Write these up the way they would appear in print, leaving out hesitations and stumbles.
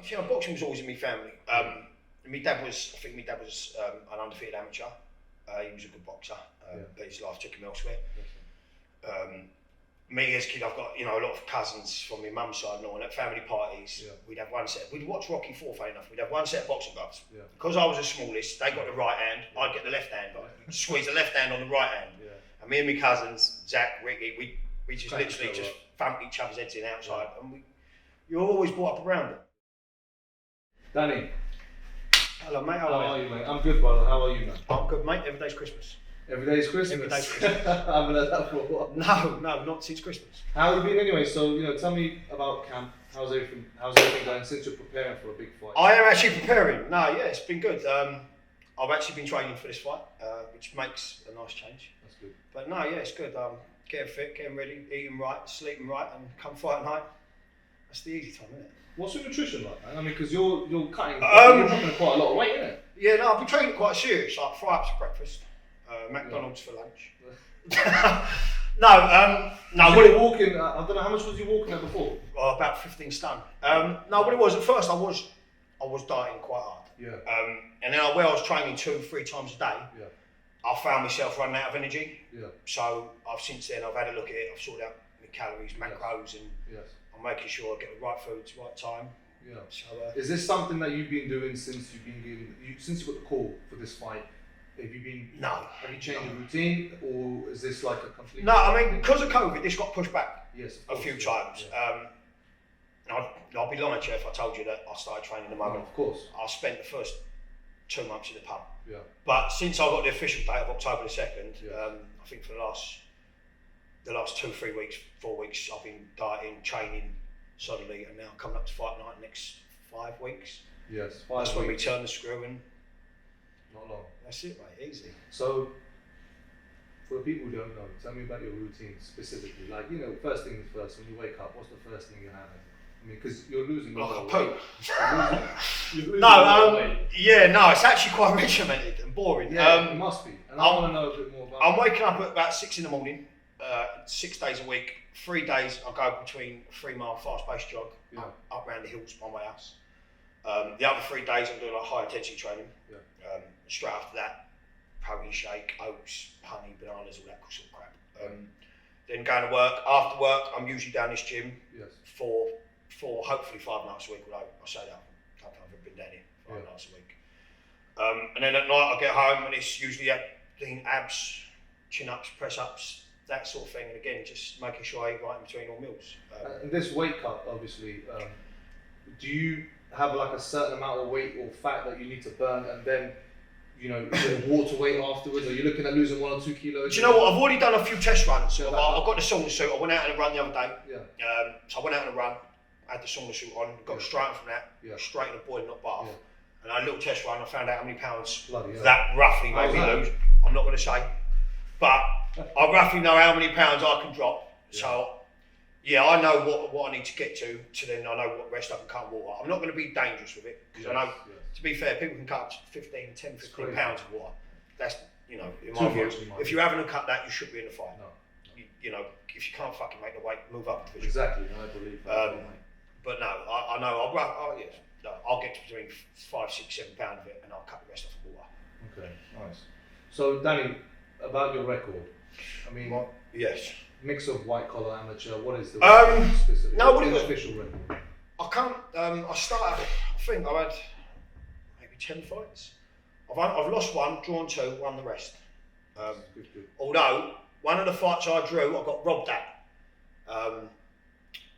you know, boxing was always in my family. My dad was an undefeated amateur. He was a good boxer, but his life took him elsewhere. Me as a kid, I've got a lot of cousins from my mum's side and all. At family parties, we'd have one set. We'd watch Rocky 4, funny enough. We'd have one set of boxing gloves. Because I was the smallest, they got the right hand. I'd get the left hand. I'd squeeze the left hand on the right hand. And me and my cousins, Zach, Ricky, we just literally just thumped each other's heads in outside, and you're always brought up around it. Danny. Hello, mate. How are you, mate? I'm good, brother. How are you, man? I'm good, mate. Every day's Christmas. Every day's Christmas? Every day's Christmas. I haven't heard that for a while. No, not since Christmas. How have you been anyway? So, tell me about camp. How's everything going since you're preparing for a big fight? I am actually preparing. It's been good. I've actually been training for this fight, which makes a nice change. That's good. But it's good. Getting fit, getting ready, eating right, sleeping right, and come fight night. That's the easy time, isn't it? What's your nutrition like, man? I mean, because you're cutting, you're dropping quite a lot of weight, isn't it? Yeah, I've been training quite serious, like fry-ups for breakfast, McDonald's for lunch. What you walking? I don't know, how much was you walking at before? About 15 stone. What it was at first, I was dieting quite hard. Yeah. And then where I was training 2-3 times a day, I found myself running out of energy. Yeah. So since then I've had a look at it. I've sorted out my calories, macros, and I'm making sure I get the right foods, right time. Yeah. So, is this something that you've been doing since since you got the call for this fight? Have you been? No. Have you changed your routine, or is this like a complete? No, I mean, because of COVID, this got pushed back a few times. Yeah. I'll be lying to you if I told you that I started training the moment. No, of course. I spent the first 2 months in the pub. Yeah. But since I got the official date of October the 2nd, I think for the last 2-3 weeks, 4 weeks, I've been dieting, training solidly, and now coming up to fight night next 5 weeks. Yes, 5 weeks. That's when we turn the screw and. Not long. That's it, mate. Easy. So, for the people who don't know, tell me about your routine specifically. Like, first thing is first. When you wake up, what's the first thing you're having? I mean, because you're losing a lot of weight. It's actually quite regimented and boring. Yeah, it must be. And I want to know a bit more about I'm waking up at about 6 in the morning, 6 days a week. 3 days I go between a 3-mile fast-paced jog up around the hills by my house. The other 3 days I'm doing like high intensity training. Straight after that, protein shake, oats, honey, bananas, all that sort of crap. Then going to work. After work, I'm usually down this gym for hopefully 5 nights a week. Although I say that a couple of times I've been down here 5 nights a week. And then at night I get home and it's usually doing abs, chin-ups, press-ups, that sort of thing. And again, just making sure I eat right in between all meals. And this weight cut, obviously, do you have like a certain amount of weight or fat that you need to burn, and then water weight afterwards? Are you looking at losing 1 or 2 kilos? Do you know what? I've already done a few test runs. I've got the sauna suit. I went out on a run the other day. So I went out on a run, had the sauna suit on, got straight on from that, straight in the boiling hot bath. And I had a little test run. I found out how many pounds that roughly made me lose. I'm not going to say, but I roughly know how many pounds I can drop. So I know what I need to get to then I know what rest I can cut in water. I'm not going to be dangerous with it, because I know, to be fair, people can cut up to 10, 15 pounds of water. That's, in my view, if you haven't cut that, you should be in the fight. No. If you can't fucking make the weight, move up the division. Exactly, I believe that. But no, I know, I'll get to between 5, 6, 7 pounds of it, and I'll cut the rest off the water. Okay, nice. So Danny, about your record, I mean, yes. Mix of white collar amateur. What is the specific? No, what is the official record? I can't. I started. I think I had maybe 10 fights. I've lost 1, drawn 2, won the rest. Good. Although one of the fights I drew, I got robbed at.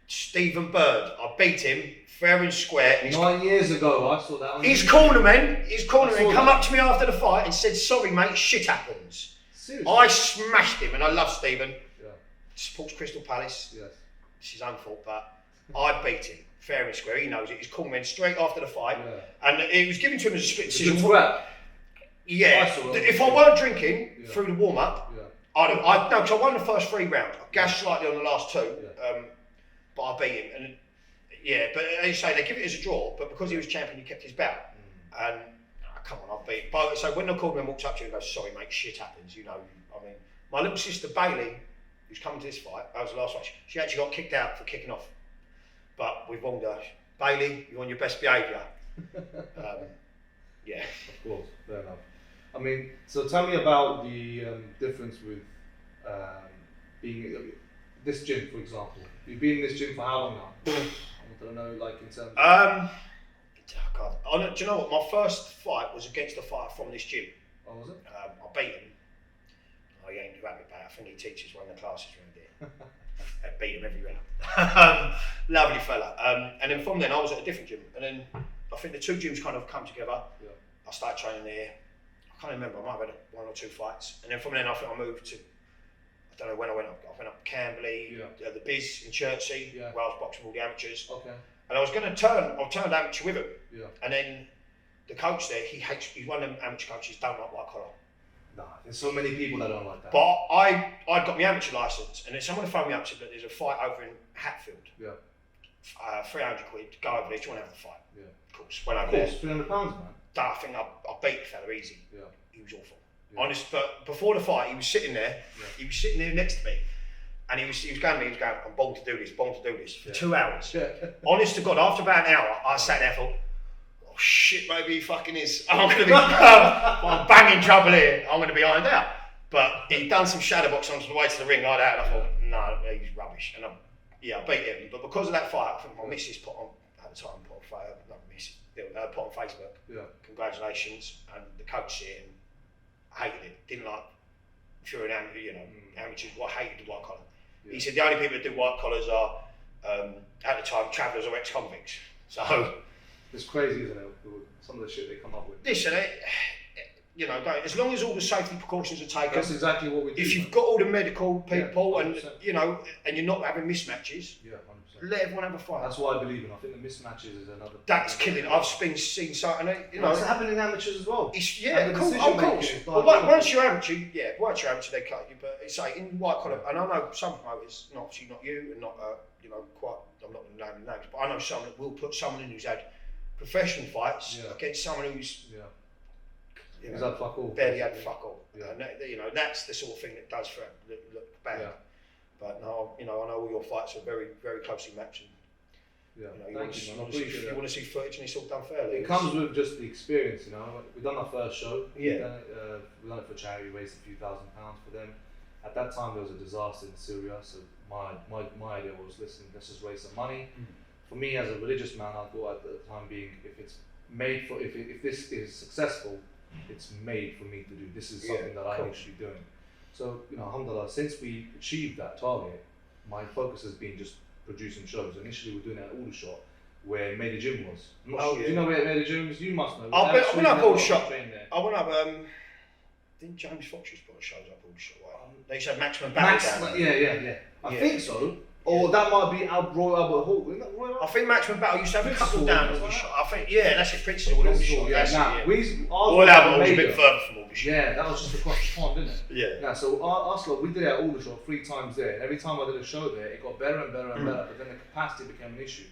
Stephen Bird. I beat him fair and square. And 9 years ago, I saw that on his cornerman come up to me after the fight and said, "Sorry, mate, shit happens." Seriously? I smashed him, and I love Stephen. Supports Crystal Palace. Yes. It's his own fault, but I beat him fair and square. He knows it. His call went straight after the fight, and it was given to him as a split decision. If I weren't drinking through the warm up, because I won the first 3 rounds. I gassed slightly on the last 2, but I beat him. And but as you say, they give it as a draw, but because he was champion, he kept his belt. And come on, I beat him. But so when the callman walks up to you and goes, "Sorry, mate, shit happens," my little sister Bailey, who's coming to this fight, that was the last fight, she actually got kicked out for kicking off. But we warned her. Bailey, you're on your best behaviour. Yeah. Of course, fair enough. I mean, so tell me about the difference with being this gym, for example. You've been in this gym for how long now? I want to know, like, in terms of... God. Do you know what? My first fight was against a fighter from this gym. Oh, was it? I beat him. Oh, he ain't happy about it. I think he teaches one of the classes around here. I beat him every round. Lovely fella. And then from then I was at a different gym. And then I think the two gyms kind of come together. Yeah. I started training there. I can't remember, I might have had one or two fights. And then from then I think I moved to, I don't know when I went up to Camberley, the Biz in Chertsey, where I was boxing all the amateurs. Okay. And I turned amateur with him. Yeah. And then the coach there, he's one of them amateur coaches, don't like white collar. Nah, there's so many people that don't like that. But I got my amateur licence, and then someone phoned me up and said that there's a fight over in Hatfield. Yeah. 300 quid, go over there, do you want to have the fight? Yeah. Of course, went over there. £300, man. I think I beat the fella easy. Yeah. He was awful. Yeah. Honest, but before the fight, he was sitting there. Yeah. He was sitting there next to me, and he was going, I'm born to do this, for 2 hours. Yeah. Honest to God, after about an hour, I sat there and thought, oh shit, maybe he fucking is. I'm going to be I'm banging trouble here. I'm going to be ironed out. But he'd done some shadow boxing on the way to the ring like that, and I thought, no, he's rubbish. And I beat him. But because of that fight, I think my missus put on Facebook. Yeah. Congratulations, and the coach here, and I hated it. Didn't like if you're an amateur, amateurs. I hated the white collar. Yeah. He said the only people that do white collars are at the time travellers or ex-convicts. So it's crazy, isn't it? Some of the shit they come up with. Listen, as long as all the safety precautions are taken. That's exactly what we do. If you've got all the medical people and and you're not having mismatches. Yeah. Let everyone have a fight. That's what I believe in. I think the mismatches is another. That's killing. I've seen so, and it's happening in amateurs as well. Of course. Well, once you're amateur, they cut you. But it's like in white collar, and I know some promoters, obviously not you, and not quite. I'm not going to name names, but I know someone that will put someone in who's had professional fights against someone who's had fuck all. Barely had fuck all. Yeah. And that's the sort of thing that does look bad. Yeah. But no, I know all your fights are very, very closely matched. And, you want to see footage, and it's all done fairly. It comes with just the experience, We've done our first show. We've done it for charity, raised a few £1,000 for them. At that time, there was a disaster in Syria, so my idea was, listen, let's just raise some money. For me, as a religious man, I thought at the time being, if this is successful, it's made for me to do. This is something that I should be doing. So, alhamdulillah, since we achieved that target, my focus has been just producing shows. Initially, we were doing it at Aldershot, where Made Gym was. I'm not sure. Do you know where Made Gym is? You must know. I went up Aldershot. I went up, didn't James Fox just put shows up Aldershot? They used to have Maximum Battle. Yeah. I think so. Or that might be Royal Albert Hall. Isn't that Royal? I think Maximum Battle used to have a couple down at Aldershot. I think, that's it, Principal and Aldershot. Royal Albert was a bit further from Aldershot. Yeah, that was just across the pond, didn't it? Yeah. So our slot, we did it at Aldershot 3 times there. And every time I did a show there, it got better and better and better. But then the capacity became an issue.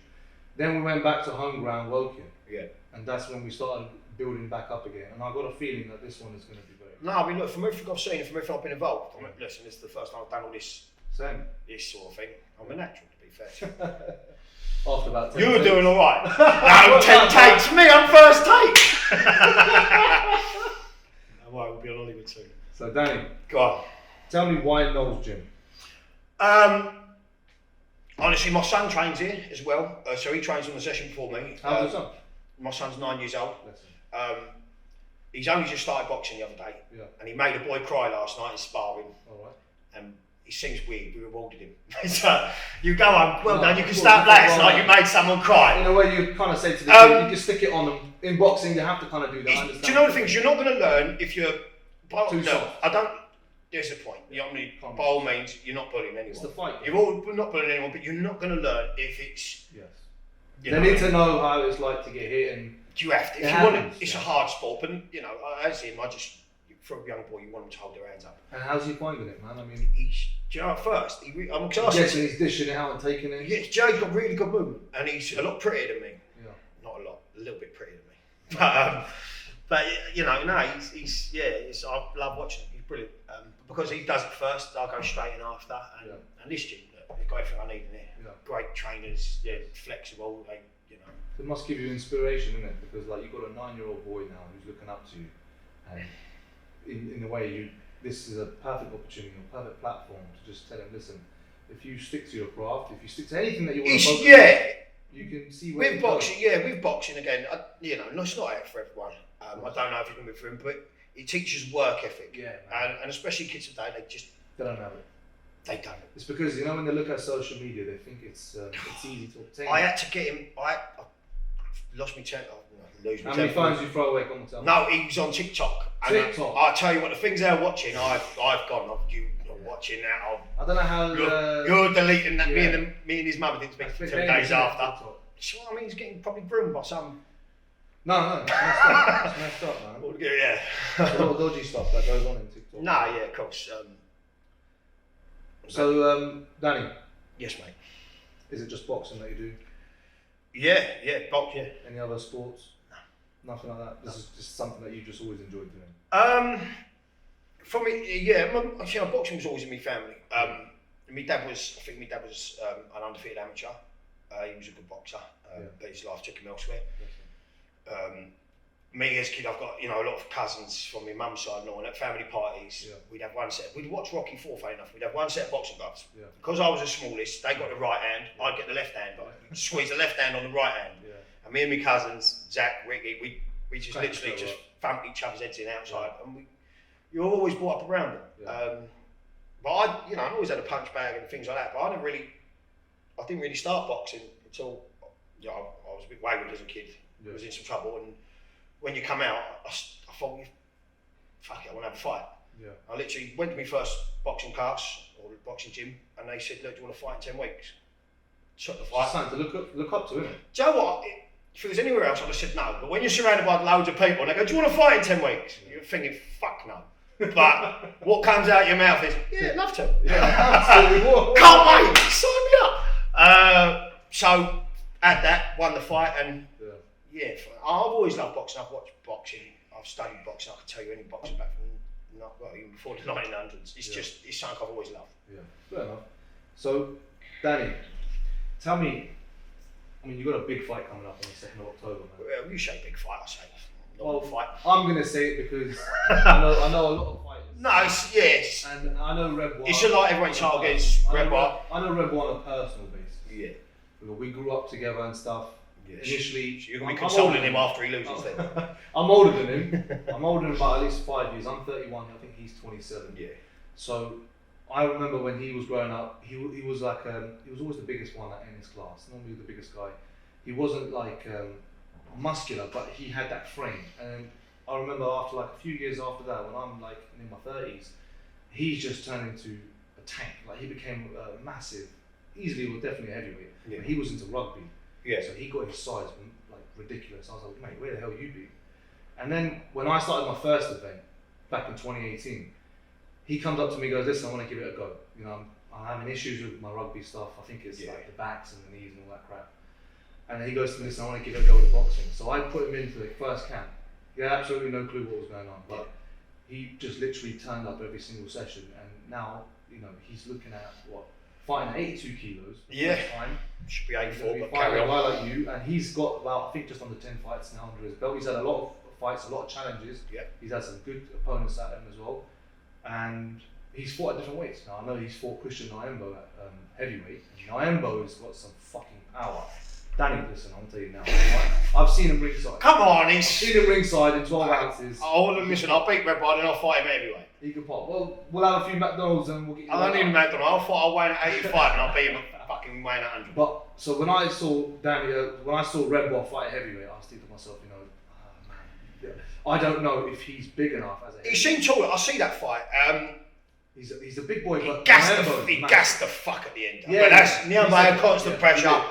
Then we went back to home ground, Woking. Yeah. And that's when we started building back up again. And I got a feeling that this one is going to be very good. No, I mean, look, from everything I've seen, from everything I've been involved, listen, this is the first time I've done all this. Same. This sort of thing. I'm a natural, to be fair. After about 10 you were doing all right. No, 10 takes. Me, I'm first take. We'll be on Hollywood soon. So, Danny. Go on. Tell me why Noel's Gym? Honestly, my son trains here as well. So he trains on the session before me. How's your son? My son's 9 years old. He's only just started boxing the other day. Yeah. And he made a boy cry last night in sparring. All right. And it seems weird, we rewarded him. So you go on, well done, you can start last night, you made someone cry. In a way, you kind of say to the kid, you can stick it on them. In boxing, you have to kind of do that. Do you know the thing is, you're not going to learn if you're... Too soft. There's a point. By all means, you're not bullying anyone. It's the fight. You're not bullying anyone, but you're not going to learn if it's... Yes. They need to know how it's like to get hit and... You have to. It's a hard sport, but as him, for a young boy, you want him to hold their hands up. And how's he finding it, man? I mean, at first, I'm guessing he's dishing it out and taking it. Yeah, Joe's got really good movement, and he's a lot prettier than me. Yeah. Not a lot, a little bit prettier than me. But I love watching him. He's brilliant. Because he does it first, I'll go straight in after. And this gym, they've got everything I need in there. Yeah. Great trainers, flexible. it must give you inspiration, innit? Because like you've got a 9-year-old boy now who's looking up to you, and in a way, this is a perfect opportunity, a perfect platform to just tell him, listen, if you stick to your craft, if you stick to anything that you want to focus on, you can see where with boxing. Yeah, with boxing again, it's not out for everyone. I don't know if you can be for him, but it teaches work ethic. Yeah, and especially kids today, they don't have it. They don't. It's because when they look at social media, they think it's easy to obtain. I had to get him. I lost my temper. How many phones you throw away? Come on, tell me. No, he was on TikTok. TikTok. I tell you what, the things they're watching, I've gone. You're watching that. I don't know how. You're deleting that. Me and his mother didn't speak for 2 days after. TikTok. So I mean, he's getting probably groomed by some. No, it's messed up, man. Yeah. There's a lot of dodgy stuff that goes on in TikTok. No, yeah, of course. Danny. Yes, mate. Is it just boxing that you do? Yeah, box. Yeah. Any other sports? No. Nothing like that. This is just something that you just always enjoyed doing. For me, boxing was always in my family. My dad was an undefeated amateur. He was a good boxer, but his life took him elsewhere. Me as a kid, I've got a lot of cousins from my mum's side and all. And at family parties, we'd have one set. We'd watch Rocky 4, funny enough. We'd have one set of boxing gloves. Yeah. Because I was the smallest, they got the right hand. I'd get the left hand. I'd squeeze the left hand on the right hand. Yeah. And me and my cousins, Zach, Ricky, we just literally just thumped each other's heads in outside, and you were always brought up around them. Yeah. But I always had a punch bag and things like that. But I didn't really start boxing until I was a bit wayward as a kid. I was in some trouble, and when you come out, I thought, fuck it, I want to have a fight. Yeah. I literally went to my first boxing class or boxing gym, and they said, look, do you want to fight in 10 weeks? Shut the fight. It's something to look up to, isn't it? Do you know what? If it was anywhere else, I'd have said no. But when you're surrounded by loads of people, and they go, do you want to fight in 10 weeks? You're thinking, fuck no. But what comes out of your mouth is, yeah, I'd love to. Yeah, absolutely. Can't wait, sign me up. So, had that, won the fight, and I've always loved boxing. I've watched boxing. I've studied boxing. I can tell you any boxing back from even before the 1900s. It's something I've always loved. Yeah, fair enough. So, Danny, tell me. I mean, you've got a big fight coming up on the 2nd of October, man. Well, you say big fight, I say normal fight. I'm gonna say it because I know a lot of fighters. No, yes. And I know Rebwar. It's a lot everyone targets Rebwar. I know Rebwar on a personal basis. Yeah. We grew up together and stuff. Initially, so you're going to be consoling him after he loses then? I'm older than him. I'm older than him by at least 5 years. I'm 31, I think he's 27. Yeah. So I remember when he was growing up, he was like, he was always the biggest one in his class, normally the biggest guy. He wasn't like muscular, but he had that frame. And I remember after like a few years after that, when I'm like in my 30s, he's just turned into a tank. Like he became massive, easily or definitely a heavyweight. Yeah. But he was into rugby. Yeah. So he got his size like ridiculous. I was like, mate, where the hell you been? And then when I started my first event back in 2018, he comes up to me and goes, listen, I want to give it a go. I'm having issues with my rugby stuff. I think it's like the backs and the knees and all that crap. And he goes to me, listen, I want to give it a go with boxing. So I put him into the first camp. He had absolutely no clue what was going on, but he just literally turned up every single session. And now, he's looking at fighting at 82 kilos. Yeah. Time. Should be 84, but carry on. A guy like you, and he's got about, I think, just under 10 fights now under his belt. He's had a lot of fights, a lot of challenges. Yeah. He's had some good opponents at him as well, and he's fought at different weights. Now I know he's fought Christian Nyembo at heavyweight. Nyembo has got some fucking power. Danny, listen, I'll tell you now. I've seen him ringside. Come on, I've seen him ringside in 12 ounces. Listen, I'll beat Rebwar and I'll fight him heavyweight. He can pop. Well, we'll have a few McDonald's and we'll get you. I don't need a McDonald's. I'll weigh at 85 and I'll beat him at fucking weighing at 100. But so when I saw Danny, when I saw Rebwar fight heavyweight, I was thinking to myself, man, I don't know if he's big enough as a heavyweight. He seemed tall. I see that fight. He's a big boy, but he gassed the fuck at the end. Yeah, but that's Nyembo had constant pressure.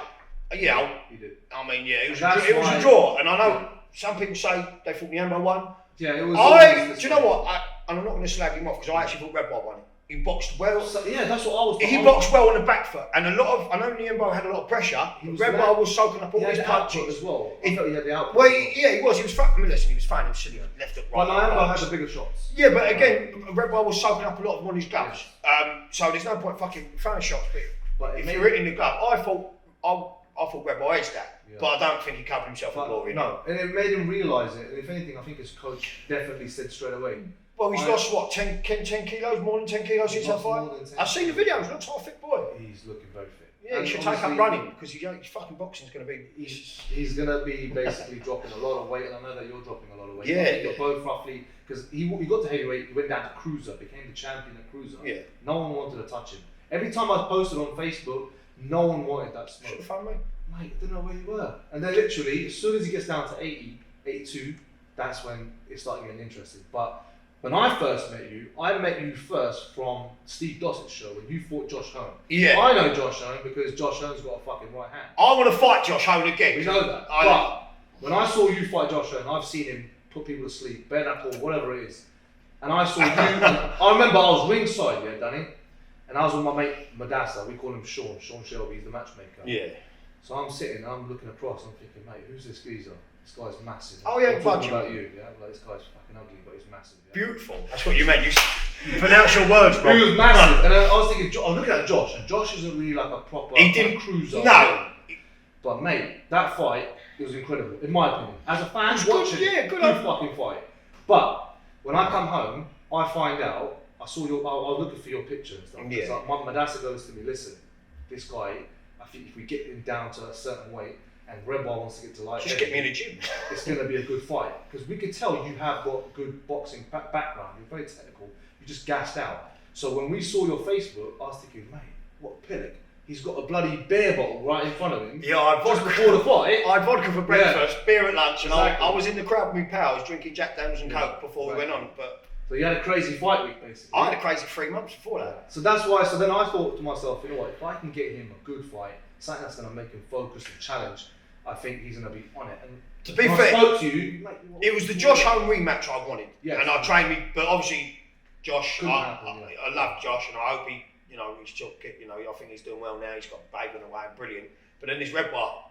He did. I mean, it was a draw, and I know some people say they thought Nyembo won. Yeah, it was. Do you know what? And I'm not going to slag him off because I actually thought Rebwar won. He boxed well. So, that's what I was. He boxed well on the back foot, and I know Nyembo had a lot of pressure. Rebwar was soaking up all his punches as well. He had the output. Well, he was. He was fine. I mean, listen, he was fine. He was silly. Left it right. But Nyembo had the bigger shots. Yeah, but again, Rebwar was soaking up a lot of them on his gloves. So there's no point fucking throwing shots. But if you're hitting the glove, I thought thought Rebwar edged that, but I don't think he covered himself in glory. No, and it made him realise it. And if anything, I think his coach definitely said straight away. Well, he's lost what, 10 kilos, more than 10 kilos since that fight? I've seen the videos, looks like a fit boy. He's looking very fit. Yeah, he should take up running, because his fucking boxing's going to be... He's going to be basically dropping a lot of weight, and I know that you're dropping a lot of weight. Yeah. You're both roughly, because he got to heavyweight, he went down to cruiser, became the champion at cruiser. Yeah. No one wanted to touch him. Every time I posted on Facebook, no one wanted that smoke. Should have found me. Mate, I don't know where you were. And then literally, as soon as he gets down to 80, 82, that's when it started getting interesting. But when I first met you first from Steve Dossett's show when you fought Josh Hone. Yeah. I know Josh Hone because Josh Hone's got a fucking right hand. I want to fight Josh Hone again. We know that. But when I saw you fight Josh Hone, I've seen him put people to sleep, bare knuckle, whatever it is. And I saw you, I remember I was ringside, yeah, Danny, and I was with my mate Madassa, we call him Sean Shelby, he's the matchmaker. Yeah. So I'm sitting, I'm looking across, I'm thinking, mate, who's this geezer? This guy's massive. Oh yeah, I'm talking about you, yeah? Like, this guy's fucking ugly, but he's massive. Yeah? Beautiful. That's what you meant. You pronounce your words, bro. He was massive. And I was thinking, I was looking at Josh, and Josh isn't really like a proper cruiser. No. But mate, that fight, it was incredible, in my opinion. As a fan, watching good fucking fight. But when I come home, I find out, I was looking for your picture and stuff. Yeah. So my dad goes to me, listen, this guy, I think if we get him down to a certain weight, and Rebwar wants to get to light just get me in the gym. It's going to be a good fight. Because we could tell you have got good boxing background, you're very technical, you just gassed out. So when we saw your Facebook, I was thinking, mate, what Pillock? He's got a bloody beer bottle right in front of him. Yeah, I had vodka before the fight. I had vodka for breakfast, beer at lunch, and exactly. I was in the crowd with my pals drinking Jack Daniels and Coke before we went on. But so you had a crazy fight week, basically. I had a crazy 3 months before that. So that's why. So then I thought to myself, you know what? If I can get him a good fight, something that's going to make him focus and challenge, I think he's going to be on it. And to be I fair, spoke to you, it was the Josh Hone rematch I wanted, yes. and I trained me. But obviously, Josh, I love Josh, and I hope he. He's still, I think he's doing well now. He's got Baven away and brilliant. But then this Rebwar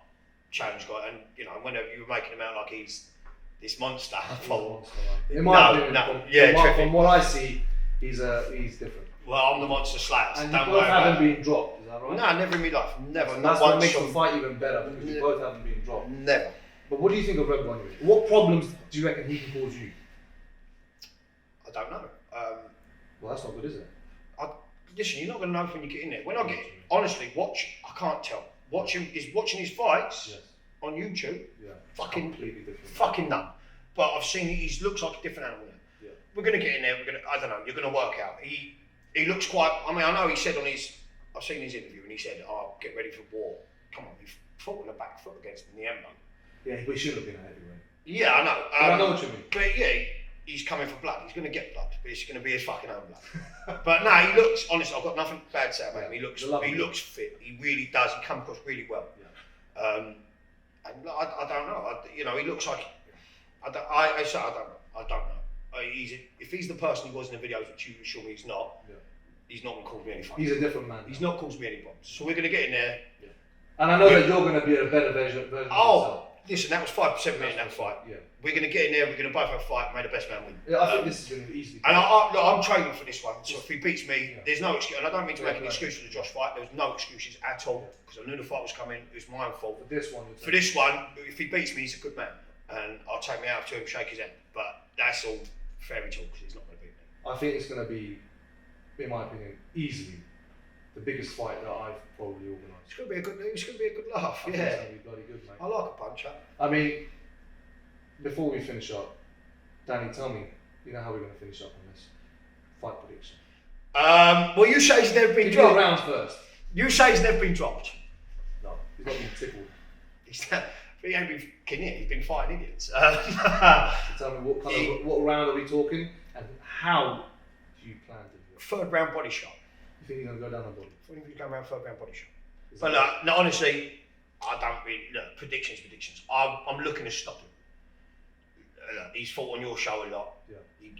challenge guy, and whenever you were making him out like he's this monster. In my opinion, from what I see, he's different. Well, I'm the monster slayer. And you both haven't been dropped, is that right? No, never in my life. Never. So that's what makes the fight even better because you both haven't been dropped. Never. But what do you think of Rebwar anyway? What problems do you reckon he can cause you? I don't know. Well, that's not good, is it? Listen, you're not going to know when you get in there. When I get, honestly, I can't tell. Watching his fights on YouTube. Yeah. Fucking completely different. Fucking nut. But I've seen he looks like a different animal now. Yeah. We're going to get in there. I don't know. You're going to work out. He looks quite. I mean, I know he said I've seen his interview and he said, "Oh, get ready for war." Come on, he fought on the back foot against him in the end. Yeah, we should have been a heavyweight. Yeah, I know. I know what you mean. But yeah. He's coming for blood. He's going to get blood, but it's going to be his fucking own blood. But no, he looks. Honestly, I've got nothing bad to say about him. He looks fit. He really does. He comes across really well. Yeah. And I don't know. He looks like. I don't know. If he's the person he was in the videos, which you assure me he's not. Yeah. He's not going to cause me any fun. He's a different man. He's not caused me any problems. So we're going to get in there. Yeah. And I know that you're going to be a better version of yourself. Listen, that was 5% in that fight. Yeah. We're going to get in there, we're going to both have a fight, may the best man win. Yeah, I think this is going to be easy. And I'm training for this one, so if he beats me, there's no excuse. And I don't mean to make an excuse for the Josh fight, there was no excuses at all, because I knew the fight was coming, it was my own fault. For this one, if he beats me, he's a good man. And I'll take me out to him, shake his hand. But that's all fairy tale, because he's not going to beat me. I think it's going to be, in my opinion, easily the biggest fight that I've probably organised. It's going to be a good laugh, I think it's going to be bloody good, mate. I like a puncher. I mean, before we finish up, Danny, tell me, you know how we're going to finish up on this fight prediction? Well, you say he's never been dropped. Rounds first. You say he's never been dropped. No, he's not been tickled. He ain't been kicking it. He's been fighting idiots. So tell me what round are we talking, and how do you plan to do it? Third round body shot. You think he's going to go down the body? I think he's going around third round body shot. But no, honestly, I don't really predictions. I'm looking to stop him. He's fought on your show a lot. Yeah.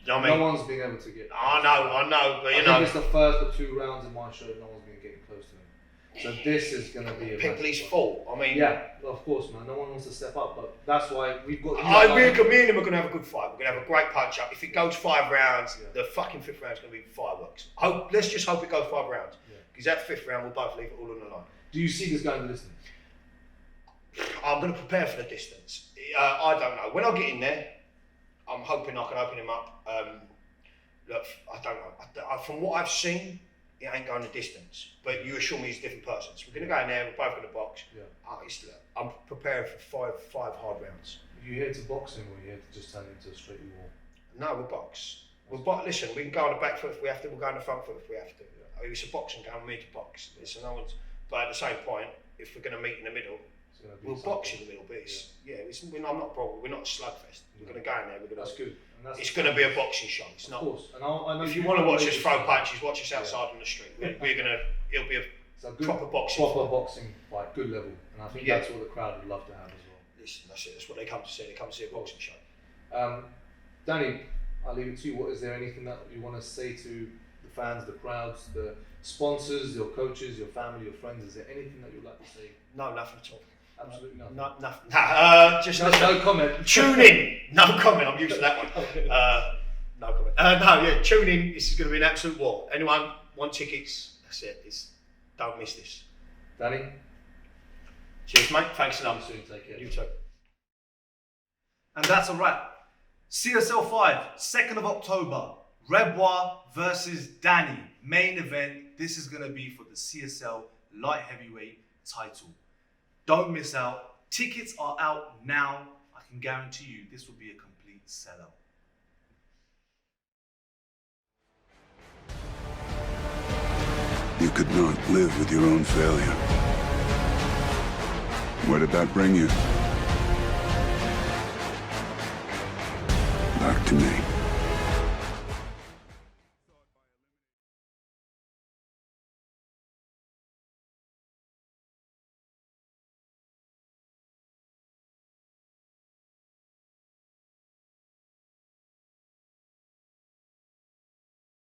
No one's been able to get. I know, but I think it's the first of 2 rounds in my show. No one's been getting close to him. So this is going to be a people he's fought. I mean, yeah, of course, man. No one wants to step up, but that's why we've got. Me and him are going to have a good fight. We're going to have a great punch up. If it goes 5 rounds, the fucking 5th round is going to be fireworks. Let's just hope it goes 5 rounds, because that 5th round we'll both leave it all on the line. Do you see this going to listen? I'm going to prepare for the distance. I don't know. When I get in there, I'm hoping I can open him up. Look, I don't know. From what I've seen, it ain't going the distance. But you assure me he's different persons. We're going to go in there, we're both going to box. Yeah. I'm preparing for five hard rounds. Are you here to box him, or are you here to just turn it into a straight war? No, we'll box. Listen, we can go on the back foot if we have to, we'll go on the front foot if we have to. Yeah. It's a boxing game, we need to box. Listen, but at the same point, if we're going to meet in the middle, we'll box in the middle. But I'm not probably. We're not a slugfest. We're going to go in there. That's good. It's going to be a boxing show. It's not. Of course. And I know if you want to watch us throw punches, watch us outside on the street. It'll be a good, proper boxing fight, good level. And I think that's what the crowd would love to have as well. Listen, that's it. That's what they come to see. They come to see a boxing show. Danny, I'll leave it to you. Is there anything that you want to say to the fans, the crowds, the sponsors, your coaches, your family, your friends? Is there anything that you'd like to say? No, nothing at all. Absolutely nothing. Nothing. Just no comment. Tune in. No comment. I'm used to that one. Okay. No comment. Tune in. This is going to be an absolute war. Anyone want tickets? That's it. Don't miss this. Danny. Cheers, mate. Thanks a lot. See you soon. Take care. You too. And that's a wrap. CSL 5, 2nd of October. Rebwar versus Danny. Main event. This is going to be for the CSL light heavyweight title. Don't miss out. Tickets are out now. I can guarantee you this will be a complete sellout. You could not live with your own failure. Where did that bring you? Back to me.